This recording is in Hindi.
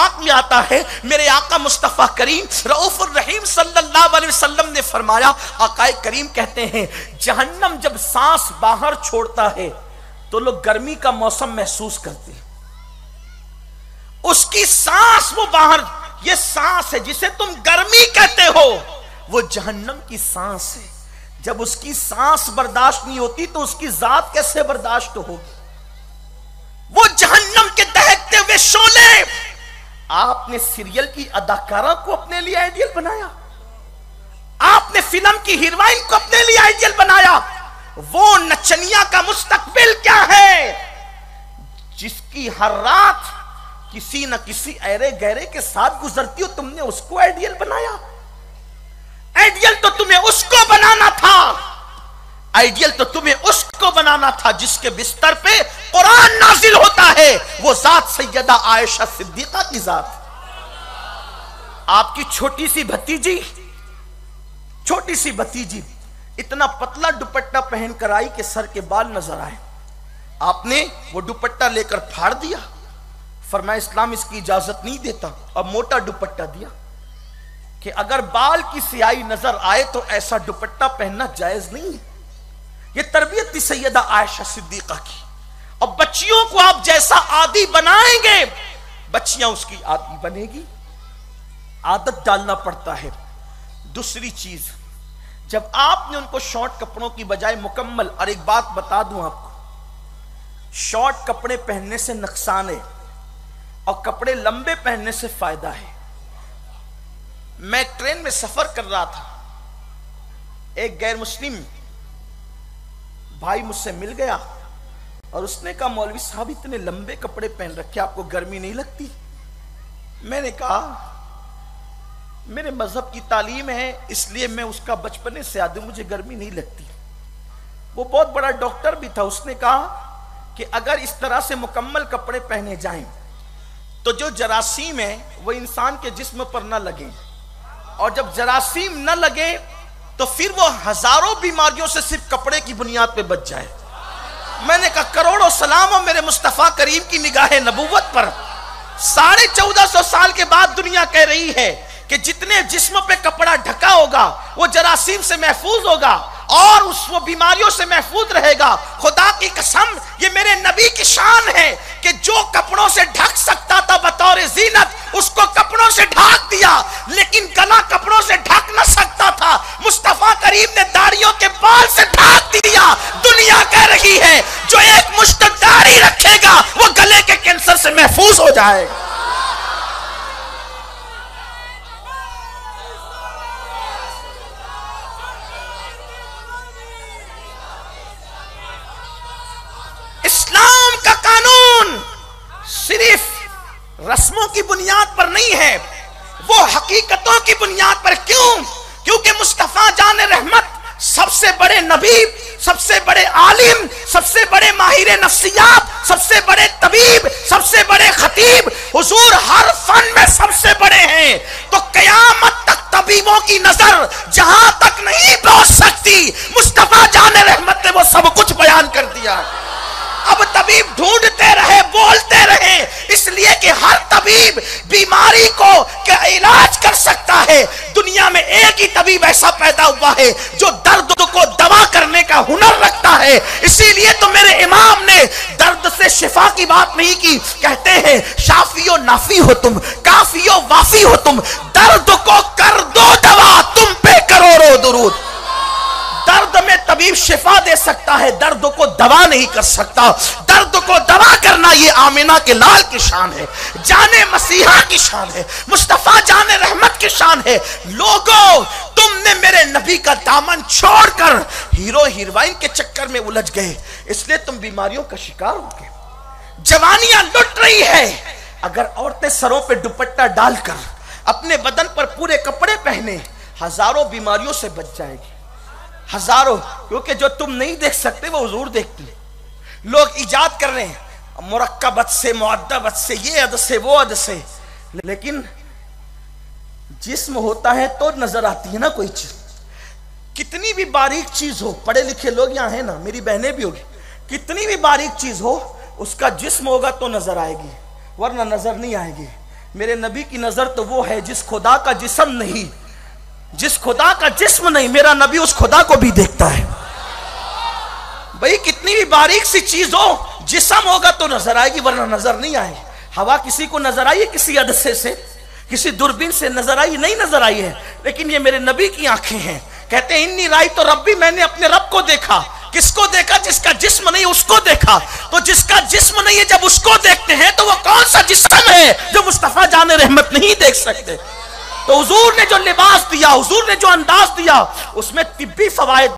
पाक में आता है, मेरे आका मुस्तफ़ा करीम रऊफ़ुर रहीम सल्लल्लाहु अलैहि वसल्लम ने फरमाया, आकाए करीम कहते हैं जहन्नम जब सांस बाहर छोड़ता है तो लोग गर्मी का मौसम महसूस करते हैं। उसकी सांस वो बाहर, ये सांस है जिसे तुम गर्मी कहते हो, वो जहन्नम की सांस है। जब उसकी सांस बर्दाश्त नहीं होती तो उसकी जात कैसे बर्दाश्त होगी? वो जहन्नम के दहकते हुए शोले। आपने सीरियल की अदाकारा को अपने लिए आइडियल बनाया, आपने फिल्म की हीरोइन को अपने लिए आइडियल बनाया। वो नचनिया का मुस्तकबिल क्या है जिसकी हर रात किसी न किसी ऐरे गहरे के साथ गुजरती हो, तुमने उसको आइडियल बनाया। आइडियल तो तुम्हें उसको बनाना था, आइडियल तो तुम्हें उसको बनाना था जिसके बिस्तर पे कुरान नाजिल होता है, वो जात सैयदा आयशा सिद्दीका की जात। आपकी छोटी सी भतीजी इतना पतला दुपट्टा पहनकर आई कि सर के बाल नजर आए। आपने वो दुपट्टा लेकर फाड़ दिया, फरमाया इस्लाम इसकी इजाजत नहीं देता, और मोटा दुपट्टा दिया कि अगर बाल की सियाही नजर आए तो ऐसा दुपट्टा पहनना जायज नहीं है। ये तरबियत थी सैयदा आयशा सिद्दीका की। और बच्चियों को आप जैसा आदी बनाएंगे, बच्चियां उसकी आदी बनेगी। आदत डालना पड़ता है। दूसरी चीज, जब आपने उनको शॉर्ट कपड़ों की बजाय मुकम्मल, और एक बात बता दूं आपको, शॉर्ट कपड़े पहनने से नुकसान है और कपड़े लंबे पहनने से फायदा है। मैं ट्रेन में सफर कर रहा था, एक गैर मुस्लिम भाई मुझसे मिल गया और उसने कहा मौलवी साहब इतने लंबे कपड़े पहन रखे, आपको गर्मी नहीं लगती? मैंने कहा मेरे मजहब की तालीम है, इसलिए मैं उसका बचपने से आदमी, मुझे गर्मी नहीं लगती। वो बहुत बड़ा डॉक्टर भी था। उसने कहा कि अगर इस तरह से मुकम्मल कपड़े पहने जाएं तो जो जरासीम है वो इंसान के जिस्म पर न लगे, और जब जरासीम न लगे तो फिर वो हजारों बीमारियों से सिर्फ कपड़े की बुनियाद पे बच जाए। मैंने कहा करोड़ों सलाम हो मेरे मुस्तफा करीम की निगाह नबूवत पर। 1450 साल के बाद दुनिया कह रही है कि जितने जिस्म पे कपड़ा ढका होगा वो जरासीम से महफूज होगा और वो बीमारियों से महफूज रहेगा। खुदा की कसम, ये मेरे नबी की शान है कि जो कपड़ों से ढक सकता था बतौर जीनत, उसको कपड़ों से ढक दिया, लेकिन गला कपड़ों से ढक न सकता था, मुस्तफा करीम ने दाढ़ियों के बाल से ढक दिया। दुनिया कह रही है जो एक मुश्त दाढ़ी रखेगा वो गले के कैंसर से महफूज हो जाएगा। इस्लाम का कानून सिर्फ रस्मों की बुनियाद पर नहीं है, वो हकीकतों की बुनियाद पर। क्यों? क्योंकि मुस्तफा जान रहमत, सबसे बड़े नबी, सबसे बड़े आलिम, सबसे बड़े माहिर नफ्सियात, सबसे बड़े तबीब, सबसे बड़े खतीब, हुजूर हर फन में सबसे बड़े हैं। तो कयामत तक तबीबों की नजर जहां तक नहीं पहुंच सकती, मुस्तफा जान रहमत ने वो सब कुछ बयान कर दिया। अब तबीब ढूंढते रहे, बोलते रहे, इसलिए कि हर तबीब बीमारी को क्या इलाज कर सकता है। दुनिया में एक ही तबीब ऐसा पैदा हुआ है जो दर्द को दवा करने का हुनर रखता है। इसीलिए तो मेरे इमाम ने दर्द से शिफा की बात नहीं की। कहते हैं शाफियो नाफी हो तुम, काफियो वाफी हो तुम, दर्द को कर दो दवा, तुम पे करोड़ों दुरूद। दर्द में तबीब शिफा दे सकता है, दर्द को दवा नहीं कर सकता। दर्द को दवा करना ये आमिना के लाल की शान है, जाने मसीहा की शान है, मुस्तफा जाने रहमत की शान है। लोगों, तुमने मेरे नबी का दामन छोड़कर हीरो हीरोइन के चक्कर में उलझ गए, इसलिए तुम बीमारियों का शिकार हो गए। जवानियां लुट रही है। अगर औरतें सरों पे दुपट्टा डालकर अपने बदन पर पूरे कपड़े पहने, हजारों बीमारियों से बच जाएगी, हजारों। क्योंकि जो तुम नहीं देख सकते वो हुजूर देखते हैं। लोग इजाद कर रहे हैं मुरक्कबत से, मुअद्दबत से, ये अद से, वो अद से, लेकिन जिस्म होता है तो नजर आती है ना कोई चीज। कितनी भी बारीक चीज हो, पढ़े लिखे लोग यहाँ है ना, मेरी बहनें भी होगी, कितनी भी बारीक चीज हो उसका जिस्म होगा तो नजर आएगी, वरना नजर नहीं आएगी। मेरे नबी की नजर तो वो है जिस खुदा का जिस्म नहीं, जिस खुदा का जिस्म नहीं, मेरा नबी उस खुदा को भी देखता है। भाई कितनी भी बारीक सी चीज हो, जिस्म होगा तो नजर आएगी, वरना नजर नहीं आएगी। हवा किसी को नजर आई है किसी अदसे से, किसी दूरबीन से नजर आई नहीं नजर आई है, लेकिन ये मेरे नबी की आंखें हैं। कहते हैं इन्नी राई तो रब्बी, मैंने अपने रब को देखा। किसको देखा? जिसका जिस्म नहीं उसको देखा। तो जिसका जिस्म नहीं है जब उसको देखते हैं तो वो कौन सा जिस्म है जो मुस्तफा जाने रहमत नहीं देख सकते? तो हुजूर ने जो लिबास दिया, हुजूर ने जो अंदाज दिया, उसमें तिब्बी फवायद